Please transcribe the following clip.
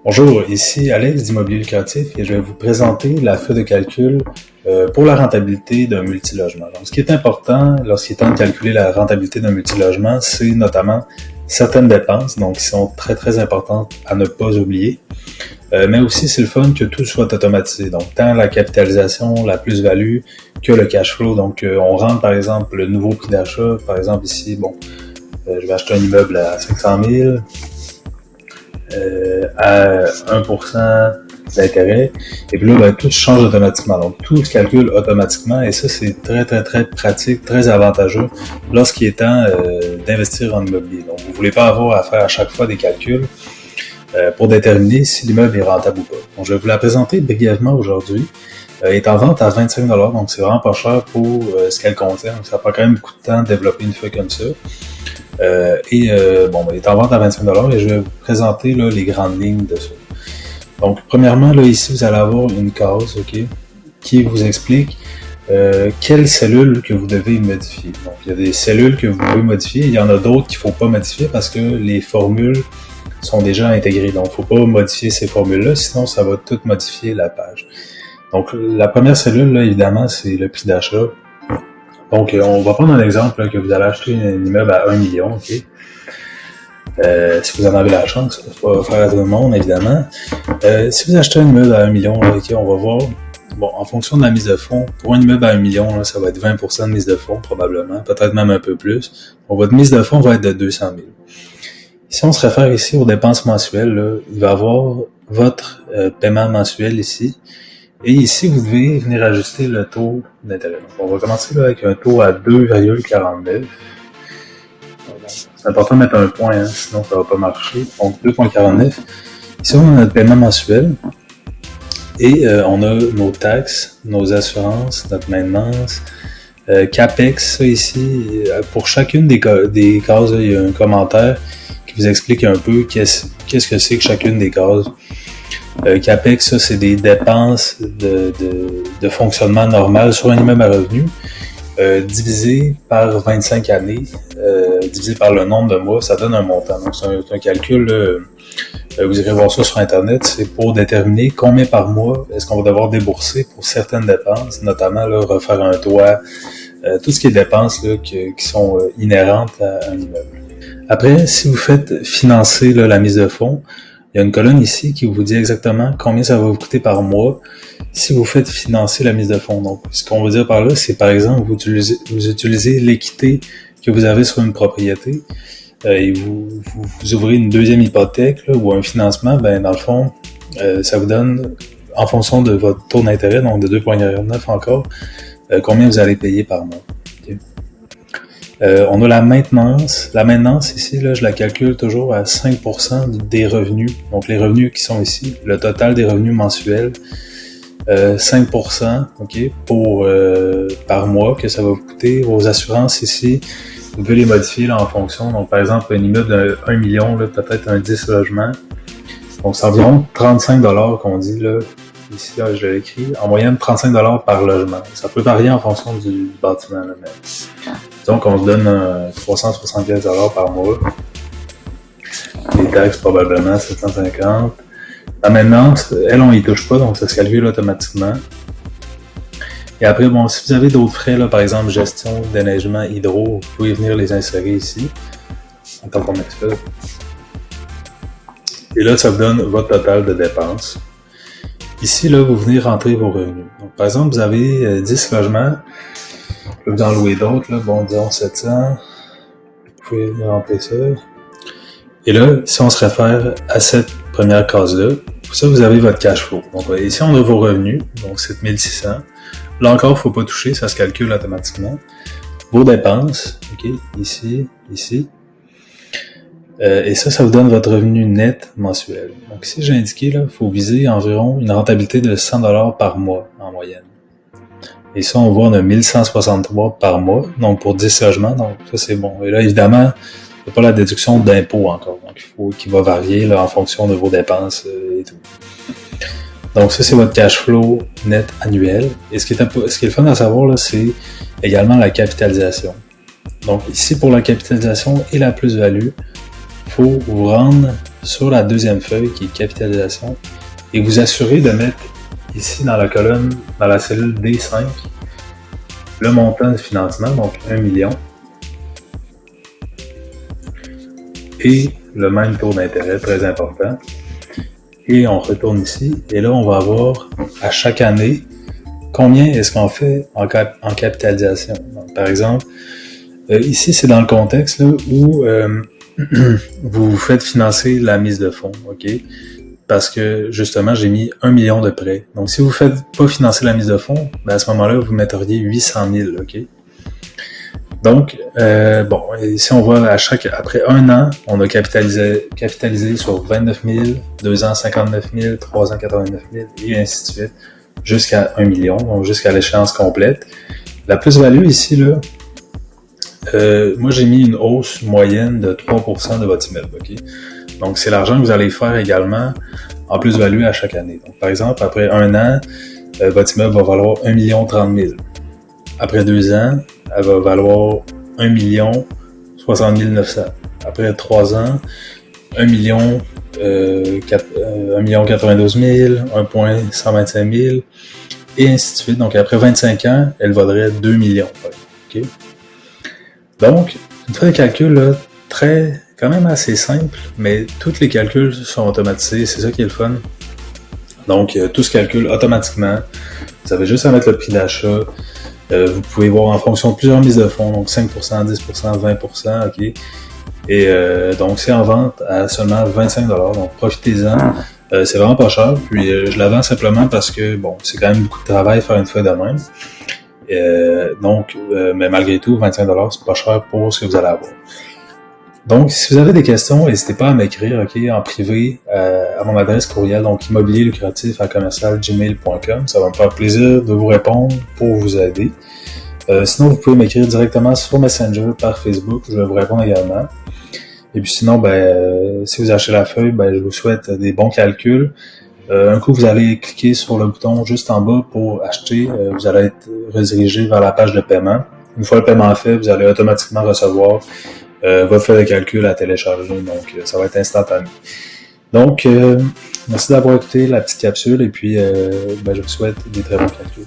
Bonjour, ici Alex d'Immobilier Lucratif et je vais vous présenter la feuille de calcul pour la rentabilité d'un multilogement. Donc, ce qui est important lorsqu'il est temps de calculer la rentabilité d'un multilogement, c'est notamment certaines dépenses, donc qui sont très très importantes à ne pas oublier. Mais aussi, c'est le fun que tout soit automatisé. Donc, tant la capitalisation, la plus-value que le cash flow. Donc, on rentre par exemple le nouveau prix d'achat. Par exemple ici, je vais acheter un immeuble à 500 000. À 1% d'intérêt. Et puis là, tout change automatiquement. Donc, tout se calcule automatiquement et ça, c'est très, très, très pratique, très avantageux lorsqu'il est temps d'investir en immobilier. Donc, vous ne voulez pas avoir à faire à chaque fois des calculs pour déterminer si l'immeuble est rentable ou pas. Donc, je vais vous la présenter brièvement aujourd'hui. Elle est en vente à 25 $, donc c'est vraiment pas cher pour ce qu'elle contient. Donc, ça prend quand même beaucoup de temps de développer une feuille comme ça. Elle est en vente à 25 $ et je vais vous présenter là, les grandes lignes de ça. Donc, premièrement, là, ici, vous allez avoir une case, qui vous explique quelles cellules que vous devez modifier. Donc, il y a des cellules que vous pouvez modifier, il y en a d'autres qu'il ne faut pas modifier parce que les formules sont déjà intégrées. Donc, il ne faut pas modifier ces formules-là, sinon ça va tout modifier la page. Donc, la première cellule, là, évidemment, c'est le prix d'achat. Donc, on va prendre un exemple là, que vous allez acheter un immeuble à 1 million, si vous en avez la chance, ça va pas faire à tout le monde, évidemment. Si vous achetez un immeuble à 1 million, là, on va voir, en fonction de la mise de fonds, pour un immeuble à 1 million, là, ça va être 20% de mise de fonds, probablement, peut-être même un peu plus. Donc, votre mise de fonds va être de 200 000. Si on se réfère ici aux dépenses mensuelles, là, il va y avoir votre paiement mensuel ici. Et ici, vous devez venir ajuster le taux d'intérêt. Donc, on va commencer là, avec un taux à 2,49. C'est important de mettre un point, sinon ça ne va pas marcher. Donc 2,49. Ici, on a notre paiement mensuel. Et on a nos taxes, nos assurances, notre maintenance, CAPEX, ça ici. Pour chacune des cases, il y a un commentaire qui vous explique un peu qu'est-ce que c'est que chacune des cases. CAPEX, ça, c'est des dépenses de fonctionnement normal sur un immeuble à revenus, divisé par 25 années, divisé par le nombre de mois, ça donne un montant. Donc, c'est un calcul, vous irez voir ça sur Internet, c'est pour déterminer combien par mois est-ce qu'on va devoir débourser pour certaines dépenses, notamment là, refaire un toit, tout ce qui est dépenses là, qui sont inhérentes à un immeuble. Après, si vous faites financer là, la mise de fonds, il y a une colonne ici qui vous dit exactement combien ça va vous coûter par mois si vous faites financer la mise de fonds. Donc, ce qu'on veut dire par là, c'est par exemple, vous utilisez l'équité que vous avez sur une propriété et vous ouvrez une deuxième hypothèque là, ou un financement, dans le fond, ça vous donne, en fonction de votre taux d'intérêt, donc de 2,49 encore, combien vous allez payer par mois. On a la maintenance. La maintenance ici, là, je la calcule toujours à 5% des revenus. Donc les revenus qui sont ici, le total des revenus mensuels, 5%, par mois que ça va vous coûter. Vos assurances ici, vous pouvez les modifier là, en fonction. Donc par exemple, un immeuble de 1 million, là, peut-être un 10 logements. Donc c'est environ 35 $ qu'on dit là. Ici, là, je l'ai écrit. En moyenne, 35 $ par logement. Ça peut varier en fonction du bâtiment, là, mais disons qu'on se donne 375 $ par mois. Les taxes, probablement, 750. La maintenance, elle, on y touche pas, donc ça se calcule automatiquement. Et après, si vous avez d'autres frais, là, par exemple, gestion, déneigement, hydro, vous pouvez venir les insérer ici. Attends qu'on m'explique. Et là, ça vous donne votre total de dépenses. Ici, là, vous venez rentrer vos revenus. Donc, par exemple, vous avez 10 logements. Vous en louer d'autres, là, disons 700. Vous pouvez remplir ça. Et là, si on se réfère à cette première case-là, pour ça, vous avez votre cash flow. Donc, ici, on a vos revenus, donc 7600. Là encore, il ne faut pas toucher, ça se calcule automatiquement. Vos dépenses, ici. Et ça vous donne votre revenu net mensuel. Donc ici, j'ai indiqué, il faut viser environ une rentabilité de 100 $ par mois en moyenne. Et ça, on voit, on a 1163 par mois, donc pour 10 logements, donc ça c'est bon. Et là, évidemment, il n'y a pas la déduction d'impôt encore, donc qu'il va varier là, en fonction de vos dépenses et tout. Donc ça, c'est votre cash flow net annuel. Et ce qui est le fun à savoir, là, c'est également la capitalisation. Donc ici, pour la capitalisation et la plus-value, il faut vous rendre sur la deuxième feuille qui est capitalisation et vous assurez de mettre ici dans la colonne, dans la cellule D5, le montant de financement, donc 1 million, et le même taux d'intérêt, très important. Et on retourne ici, et là on va avoir à chaque année combien est-ce qu'on fait en capitalisation. Donc, par exemple, ici c'est dans le contexte là, où vous faites financer la mise de fonds, ok? Parce que justement j'ai mis 1 million de prêts. Donc si vous ne faites pas financer la mise de fonds, ben, à ce moment-là vous metteriez 800 000, ok? Donc, bon, ici on voit après un an, on a capitalisé sur 29 000, 2 ans 59 000, 3 ans 89 000 et ainsi de suite, jusqu'à 1 million, donc jusqu'à l'échéance complète. La plus-value ici, là, moi j'ai mis une hausse moyenne de 3% de votre immeuble, ok? Donc c'est l'argent que vous allez faire également en plus-value à chaque année. Donc par exemple, après un an, votre immeuble va valoir 1 30 000. Après 2 ans, elle va valoir 1 60 900. Après 3 ans, 1 92 000, 1 125 000, et ainsi de suite. Donc après 25 ans, elle vaudrait 2 millions. Okay? Donc, une fois de calcul là, quand même assez simple, mais tous les calculs sont automatisés, c'est ça qui est le fun. Donc, tout se calcule automatiquement. Vous avez juste à mettre le prix d'achat. Vous pouvez voir en fonction de plusieurs mises de fonds, donc 5%, 10%, 20%, ok. Et donc c'est en vente à seulement 25$, donc profitez-en. C'est vraiment pas cher, puis je la vends simplement parce que bon, c'est quand même beaucoup de travail faire une fois de même. Mais malgré tout, 25$, c'est pas cher pour ce que vous allez avoir. Donc, si vous avez des questions, n'hésitez pas à m'écrire, ok, en privé, à mon adresse courriel, donc immobilierlucratif@commercialgmail.com. Ça va me faire plaisir de vous répondre pour vous aider. Sinon, vous pouvez m'écrire directement sur Messenger, par Facebook, je vais vous répondre également. Et puis sinon, si vous achetez la feuille, je vous souhaite des bons calculs. Un coup, vous allez cliquer sur le bouton juste en bas pour acheter, vous allez être redirigé vers la page de paiement. Une fois le paiement fait, vous allez automatiquement recevoir votre feuille de calcul à télécharger, donc ça va être instantané. Donc, merci d'avoir écouté la petite capsule et puis je vous souhaite des très bons calculs.